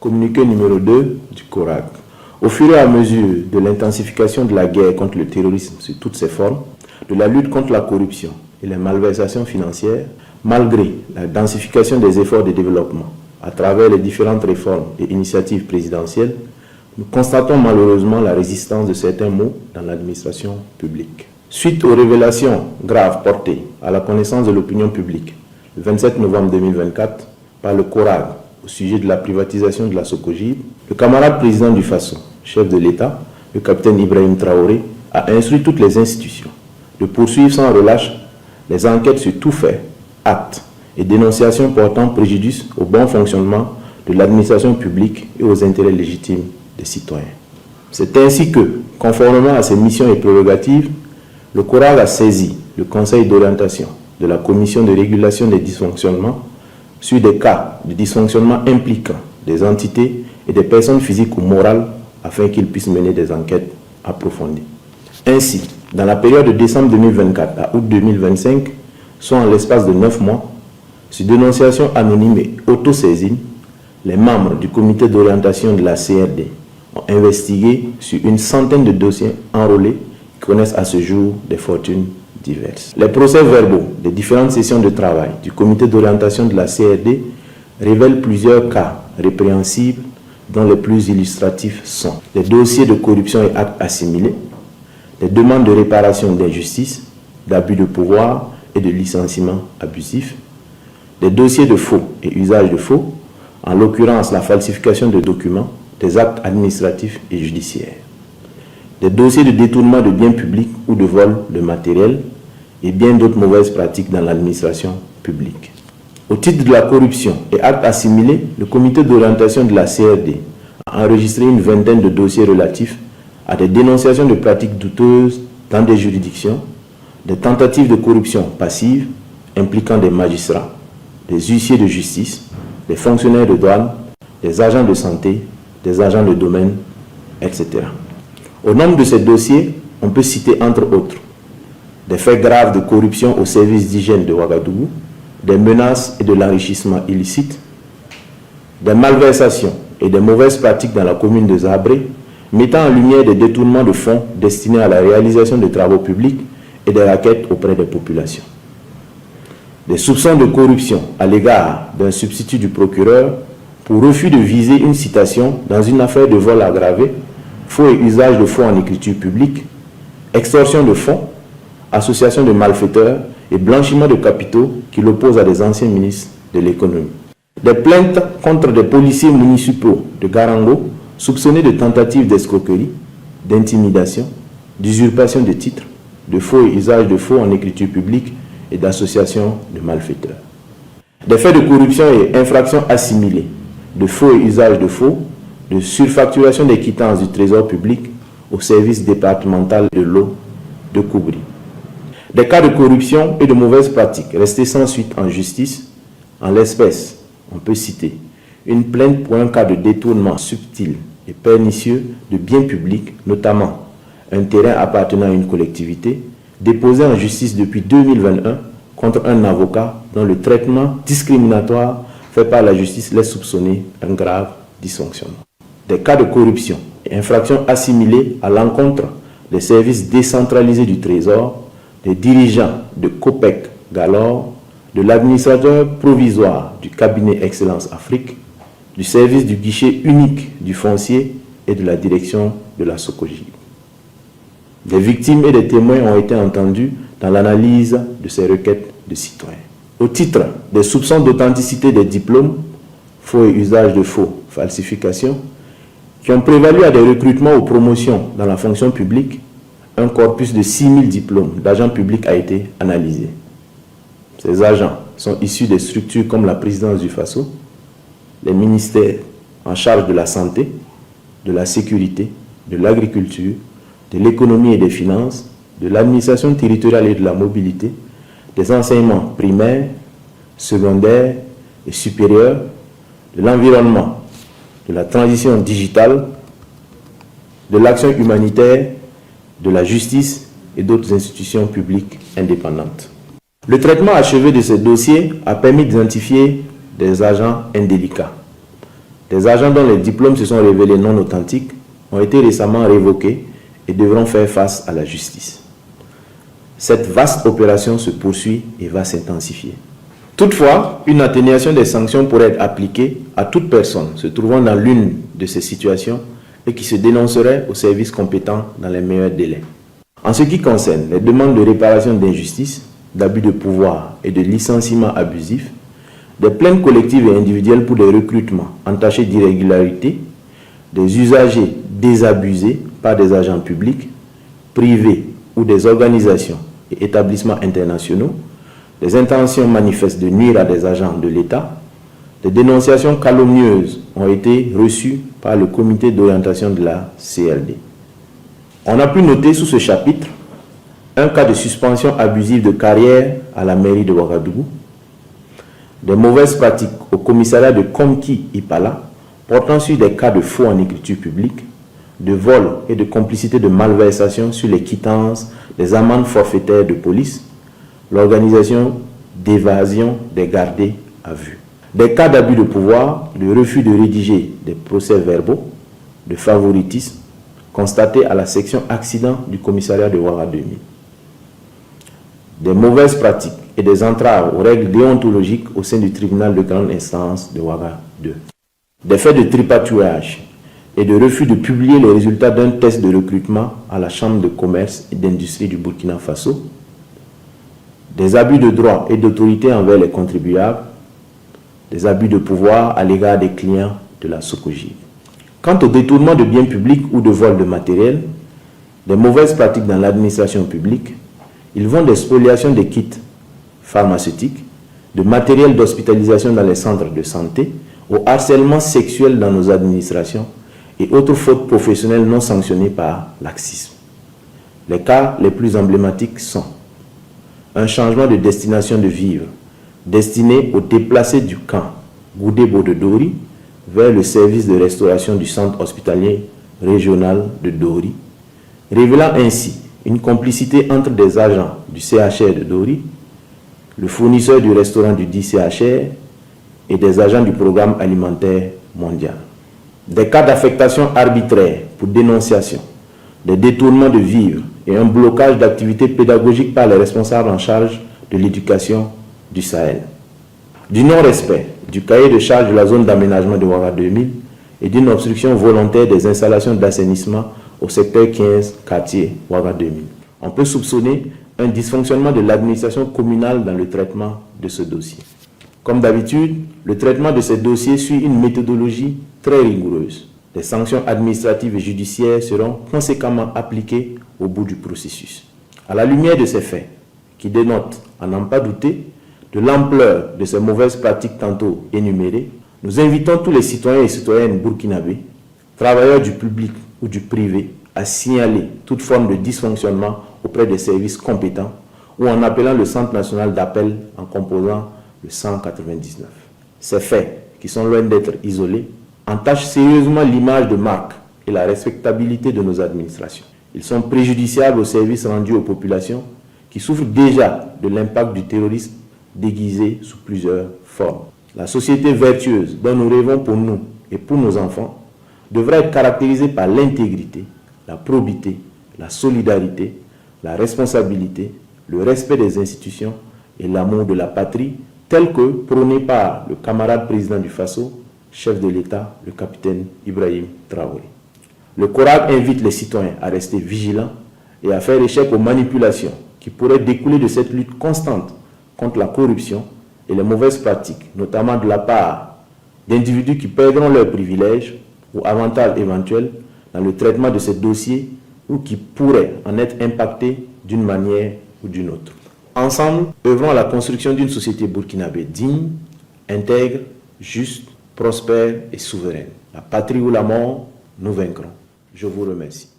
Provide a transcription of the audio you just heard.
Communiqué numéro 2 du CORAG. Au fur et à mesure de l'intensification de la guerre contre le terrorisme sous toutes ses formes, de la lutte contre la corruption et les malversations financières, malgré la densification des efforts de développement à travers les différentes réformes et initiatives présidentielles, nous constatons malheureusement la résistance de certains maux dans l'administration publique. Suite aux révélations graves portées à la connaissance de l'opinion publique le 27 novembre 2024 par le CORAG au sujet de la privatisation de la Socogib, le camarade président du FASO, chef de l'État, le capitaine Ibrahim Traoré, a instruit toutes les institutions de poursuivre sans relâche les enquêtes sur tout fait, actes et dénonciations portant préjudice au bon fonctionnement de l'administration publique et aux intérêts légitimes des citoyens. C'est ainsi que, conformément à ses missions et prérogatives, le CORAG a saisi le Conseil d'orientation de la Commission de régulation des dysfonctionnements sur des cas de dysfonctionnement impliquant des entités et des personnes physiques ou morales afin qu'ils puissent mener des enquêtes approfondies. Ainsi, dans la période de décembre 2024 à août 2025, soit en l'espace de 9 mois, sur dénonciation anonyme et autosaisine, les membres du comité d'orientation de la CRD ont investigué sur une centaine de dossiers enrôlés qui connaissent à ce jour des fortunes diverses. Les procès-verbaux des différentes sessions de travail du comité d'orientation de la CRD révèlent plusieurs cas répréhensibles dont les plus illustratifs sont des dossiers de corruption et actes assimilés, des demandes de réparation d'injustice, d'abus de pouvoir et de licenciement abusif, des dossiers de faux et usage de faux, en l'occurrence la falsification de documents, des actes administratifs et judiciaires, des dossiers de détournement de biens publics ou de vol de matériel et bien d'autres mauvaises pratiques dans l'administration publique. Au titre de la corruption et actes assimilés, le comité d'orientation de la CRD a enregistré une vingtaine de dossiers relatifs à des dénonciations de pratiques douteuses dans des juridictions, des tentatives de corruption passive impliquant des magistrats, des huissiers de justice, des fonctionnaires de douane, des agents de santé, des agents de domaine, etc. Au nombre de ces dossiers, on peut citer entre autres des faits graves de corruption au service d'hygiène de Ouagadougou, des menaces et de l'enrichissement illicite, des malversations et des mauvaises pratiques dans la commune de Zabré, mettant en lumière des détournements de fonds destinés à la réalisation de travaux publics et des raquettes auprès des populations. Des soupçons de corruption à l'égard d'un substitut du procureur pour refus de viser une citation dans une affaire de vol aggravé, faux et usage de faux en écriture publique, extorsion de fonds, association de malfaiteurs et blanchiment de capitaux qui l'opposent à des anciens ministres de l'économie. Des plaintes contre des policiers municipaux de Garango soupçonnés de tentatives d'escroquerie, d'intimidation, d'usurpation de titres, de faux et usage de faux en écriture publique et d'association de malfaiteurs. Des faits de corruption et infractions assimilées, de faux et usage de faux, de surfacturation des quittances du trésor public au service départemental de l'eau de Koubri. Des cas de corruption et de mauvaises pratiques restés sans suite en justice, en l'espèce, on peut citer une plainte pour un cas de détournement subtil et pernicieux de biens publics, notamment un terrain appartenant à une collectivité, déposé en justice depuis 2021 contre un avocat dont le traitement discriminatoire fait par la justice laisse soupçonner un grave dysfonctionnement. Des cas de corruption et infractions assimilées à l'encontre des services décentralisés du Trésor, des dirigeants de COPEC Galore, de l'administrateur provisoire du cabinet Excellence Afrique, du service du guichet unique du foncier et de la direction de la Socogib. Des victimes et des témoins ont été entendus dans l'analyse de ces requêtes de citoyens. Au titre des soupçons d'authenticité des diplômes, faux et usage de faux, falsification, qui ont prévalu à des recrutements ou promotions dans la fonction publique, un corpus de 6000 diplômes d'agents publics a été analysé. Ces agents sont issus des structures comme la présidence du FASO, les ministères en charge de la santé, de la sécurité, de l'agriculture, de l'économie et des finances, de l'administration territoriale et de la mobilité, des enseignements primaires, secondaires et supérieurs, de l'environnement, de la transition digitale, de l'action humanitaire, de la justice et d'autres institutions publiques indépendantes. Le traitement achevé de ces dossiers a permis d'identifier des agents indélicats, Des agents dont les diplômes se sont révélés non authentiques ont été récemment révoqués et devront faire face à la justice. Cette vaste opération se poursuit et va s'intensifier. Toutefois, une atténuation des sanctions pourrait être appliquée à toute personne se trouvant dans l'une de ces situations et qui se dénoncerait aux services compétents dans les meilleurs délais. En ce qui concerne les demandes de réparation d'injustice, d'abus de pouvoir et de licenciement abusif, des plaintes collectives et individuelles pour des recrutements entachés d'irrégularités, des usagers désabusés par des agents publics, privés ou des organisations et établissements internationaux, des intentions manifestes de nuire à des agents de l'État, des dénonciations calomnieuses ont été reçues par le comité d'orientation de la CLD. On a pu noter sous ce chapitre un cas de suspension abusive de carrière à la mairie de Ouagadougou, des mauvaises pratiques au commissariat de Komki-Ipala portant sur des cas de faux en écriture publique, de vol et de complicité de malversation sur les quittances des amendes forfaitaires de police, l'organisation d'évasion des gardés à vue. Des cas d'abus de pouvoir, de refus de rédiger des procès-verbaux, de favoritisme constatés à la section accident du commissariat de Ouaga 2000. Des mauvaises pratiques et des entraves aux règles déontologiques au sein du tribunal de grande instance de Ouaga 2. Des faits de tripatouillage et de refus de publier les résultats d'un test de recrutement à la Chambre de commerce et d'industrie du Burkina Faso. Des abus de droit et d'autorité envers les contribuables, des abus de pouvoir à l'égard des clients de la Socogiv. Quant au détournement de biens publics ou de vol de matériel, des mauvaises pratiques dans l'administration publique, ils vont des spoliations des kits pharmaceutiques, de matériel d'hospitalisation dans les centres de santé, au harcèlement sexuel dans nos administrations et autres fautes professionnelles non sanctionnées par laxisme. Les cas les plus emblématiques sont un changement de destination de vivre destiné aux déplacés du camp Goudébo de Dori vers le service de restauration du centre hospitalier régional de Dori, révélant ainsi une complicité entre des agents du CHR de Dori, le fournisseur du restaurant du dit CHR et des agents du programme alimentaire mondial. Des cas d'affectation arbitraire pour dénonciation, des détournements de vivres et un blocage d'activités pédagogiques par les responsables en charge de l'éducation du Sahel. Du non-respect du cahier de charge de la zone d'aménagement de Ouaga 2000 et d'une obstruction volontaire des installations d'assainissement au secteur 15, quartier Ouaga 2000. On peut soupçonner un dysfonctionnement de l'administration communale dans le traitement de ce dossier. Comme d'habitude, le traitement de ces dossiers suit une méthodologie très rigoureuse. Des sanctions administratives et judiciaires seront conséquemment appliquées au bout du processus. À la lumière de ces faits, qui dénotent, à n'en pas douter, de l'ampleur de ces mauvaises pratiques tantôt énumérées, nous invitons tous les citoyens et citoyennes burkinabés, travailleurs du public ou du privé, à signaler toute forme de dysfonctionnement auprès des services compétents ou en appelant le Centre national d'appel en composant le 199. Ces faits, qui sont loin d'être isolés, entachent sérieusement l'image de marque et la respectabilité de nos administrations. Ils sont préjudiciables aux services rendus aux populations qui souffrent déjà de l'impact du terrorisme déguisé sous plusieurs formes. La société vertueuse dont nous rêvons pour nous et pour nos enfants devra être caractérisée par l'intégrité, la probité, la solidarité, la responsabilité, le respect des institutions et l'amour de la patrie, tel que prôné par le camarade président du Faso, chef de l'État, le capitaine Ibrahim Traoré. Le CORAC invite les citoyens à rester vigilants et à faire échec aux manipulations qui pourraient découler de cette lutte constante contre la corruption et les mauvaises pratiques, notamment de la part d'individus qui perdront leurs privilèges ou avantages éventuels dans le traitement de ces dossiers ou qui pourraient en être impactés d'une manière ou d'une autre. Ensemble, œuvrons à la construction d'une société burkinabé digne, intègre, juste, prospère et souveraine. La patrie ou la mort, nous vaincrons. Je vous remercie.